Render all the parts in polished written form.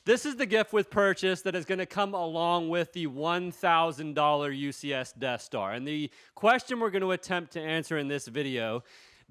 This is the gift with purchase that is going to come along with the $1,000 UCS Death Star. And the question we're going to attempt to answer in this video,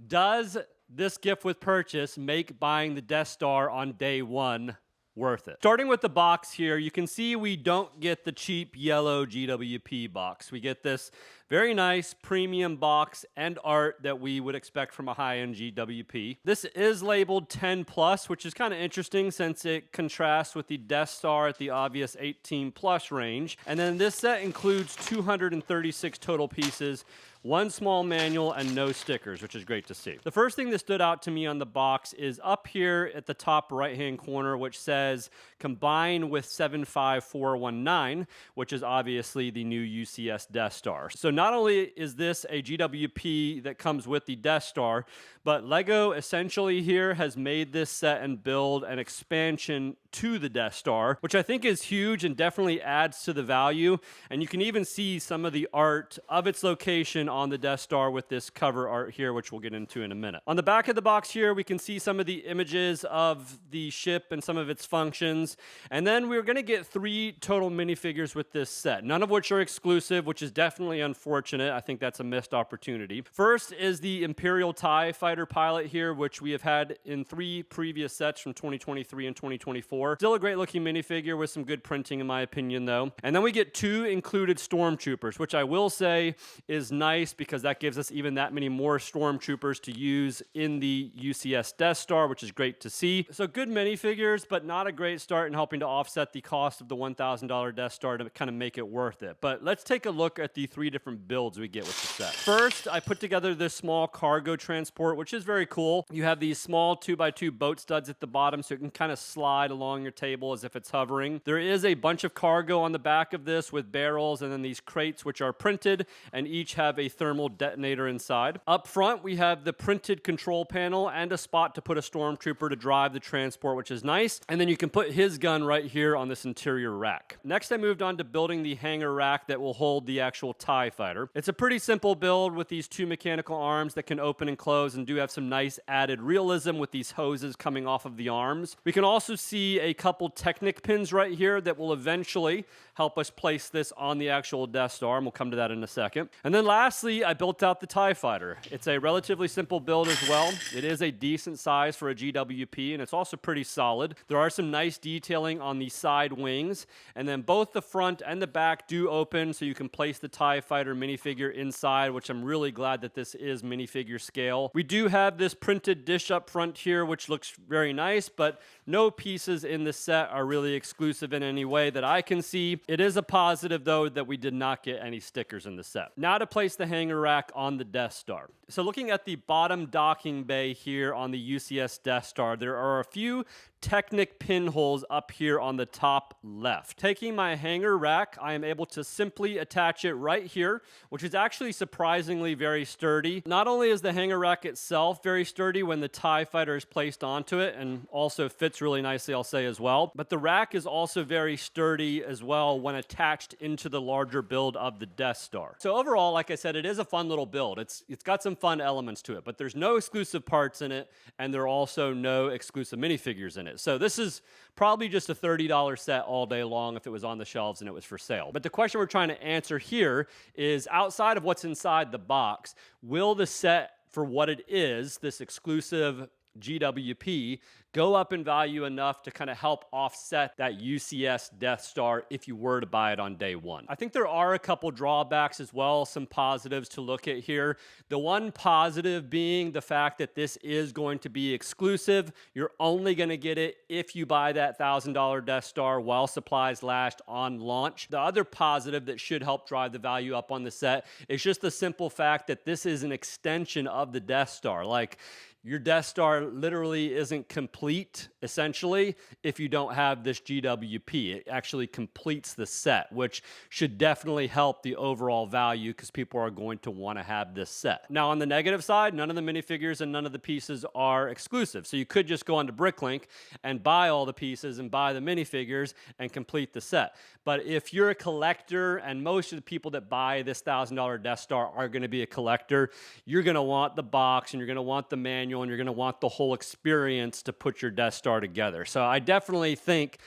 does this gift with purchase make buying the Death Star on day one worth it? Starting with the box here, you can see we don't get the cheap yellow GWP box. We get this very nice premium box and art that we would expect from a high-end GWP. This is labeled 10 plus, which is kind of interesting since it contrasts with the Death Star at the obvious 18 plus range. And then this set includes 236 total pieces, one small manual, and no stickers, which is great to see. The first thing that stood out to me on the box is up here at the top right-hand corner, which says combine with 75419, which is obviously the new UCS Death Star. So not only is this a GWP that comes with the Death Star, but LEGO essentially here has made this set and build an expansion to the Death Star, which I think is huge and definitely adds to the value. And you can even see some of the art of its location on the Death Star with this cover art here, which we'll get into in a minute. On the back of the box here, we can see some of the images of the ship and some of its functions. And then we're going to get 3 total minifigures with this set, none of which are exclusive, which is definitely unfortunate. I think that's a missed opportunity. First is the Imperial TIE Fighter pilot here, which we have had in 3 previous sets from 2023 and 2024. Still a great looking minifigure with some good printing in my opinion though. And then we get 2 included Stormtroopers, which I will say is nice because that gives us even that many more Stormtroopers to use in the UCS Death Star, which is great to see. So good minifigures, but not a great start in helping to offset the cost of the $1,000 Death Star to kind of make it worth it. But let's take a look at the 3 different builds we get with the set. First, I put together this small cargo transport, which is very cool. You have these small 2x2 boat studs at the bottom, so it can kind of slide along your table as if it's hovering. There is a bunch of cargo on the back of this with barrels and then these crates which are printed and each have a thermal detonator inside. Up front, we have the printed control panel and a spot to put a Stormtrooper to drive the transport, which is nice. And then you can put his gun right here on this interior rack. Next, I moved on to building the hangar rack that will hold the actual TIE Fighter. It's a pretty simple build with these 2 mechanical arms that can open and close and do have some nice added realism with these hoses coming off of the arms. We can also see a couple Technic pins right here that will eventually help us place this on the actual Death Star, and we'll come to that in a second. And then lastly, I built out the TIE Fighter. It's a relatively simple build as well. It is a decent size for a GWP, and it's also pretty solid. There are some nice detailing on the side wings, and then both the front and the back do open, so you can place the TIE Fighter minifigure inside, which I'm really glad that this is minifigure scale. We do have this printed dish up front here, which looks very nice, but no pieces in the set are really exclusive in any way that I can see. It is a positive, though, that we did not get any stickers in the set. Now to place the hangar rack on the Death Star. So looking at the bottom docking bay here on the UCS Death Star, there are a few Technic pinholes up here on the top left. Taking my hangar rack, I am able to simply attach it right here, which is actually surprisingly very sturdy. Not only is the hangar rack itself very sturdy when the TIE Fighter is placed onto it, and also fits really nicely, I'll say as well, but the rack is also very sturdy as well when attached into the larger build of the Death Star. So overall, like I said, it is a fun little build. It's got some fun elements to it, but there's no exclusive parts in it, and there are also no exclusive minifigures in it. So this is probably just a $30 set all day long if it was on the shelves and it was for sale. But the question we're trying to answer here is, outside of what's inside the box, will the set, for what it is, this exclusive GWP, go up in value enough to kind of help offset that UCS Death Star if you were to buy it on day one? I think there are a couple drawbacks as well, some positives to look at here. The one positive being the fact that this is going to be exclusive. You're only going to get it if you buy that $1,000 Death Star while supplies last on launch. The other positive that should help drive the value up on the set is just the simple fact that this is an extension of the Death Star. Like, your Death Star literally isn't complete, essentially, if you don't have this GWP. It actually completes the set, which should definitely help the overall value because people are going to want to have this set. Now, on the negative side, none of the minifigures and none of the pieces are exclusive. So you could just go onto Bricklink and buy all the pieces and buy the minifigures and complete the set. But if you're a collector, and most of the people that buy this $1,000 Death Star are going to be a collector, you're going to want the box and you're going to want the manual and you're going to want the whole experience to put your Death Star together. So I definitely think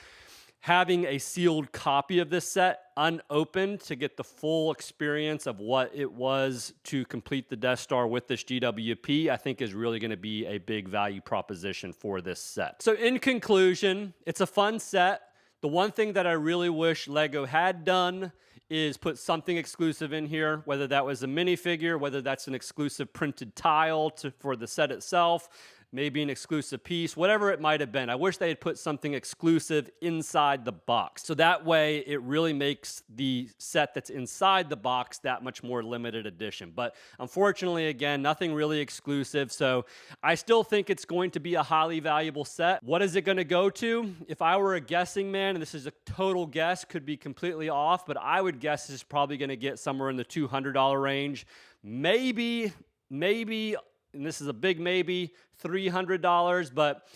having a sealed copy of this set unopened to get the full experience of what it was to complete the Death Star with this GWP, I think is really going to be a big value proposition for this set. So in conclusion, it's a fun set. The one thing that I really wish LEGO had done is put something exclusive in here, whether that was a minifigure, whether that's an exclusive printed tile for the set itself, maybe an exclusive piece, whatever it might have been. I wish they had put something exclusive inside the box. So that way it really makes the set that's inside the box that much more limited edition. But unfortunately, again, nothing really exclusive. So I still think it's going to be a highly valuable set. What is it going to go to? If I were a guessing man, and this is a total guess, could be completely off, but I would guess it's probably going to get somewhere in the $200 range. Maybe, and this is a big maybe, $300, but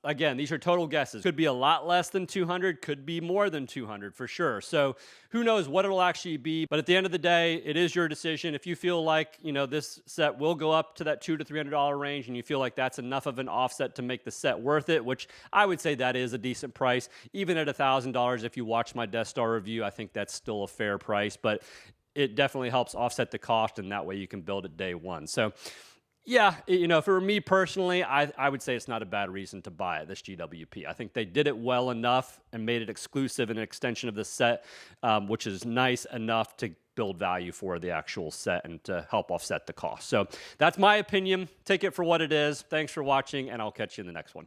again, these are total guesses. Could be a lot less than 200, could be more than 200 for sure. So who knows what it'll actually be, but at the end of the day, it is your decision. If you feel like, you know, this set will go up to that $200 to $300 range and you feel like that's enough of an offset to make the set worth it, which I would say that is a decent price. Even at $1,000, if you watch my Death Star review, I think that's still a fair price, but it definitely helps offset the cost, and that way you can build it day one. So yeah, you know, for me personally, I would say it's not a bad reason to buy it, this GWP. I think they did it well enough and made it exclusive and an extension of the set, which is nice enough to build value for the actual set and to help offset the cost. So that's my opinion. Take it for what it is. Thanks for watching, and I'll catch you in the next one.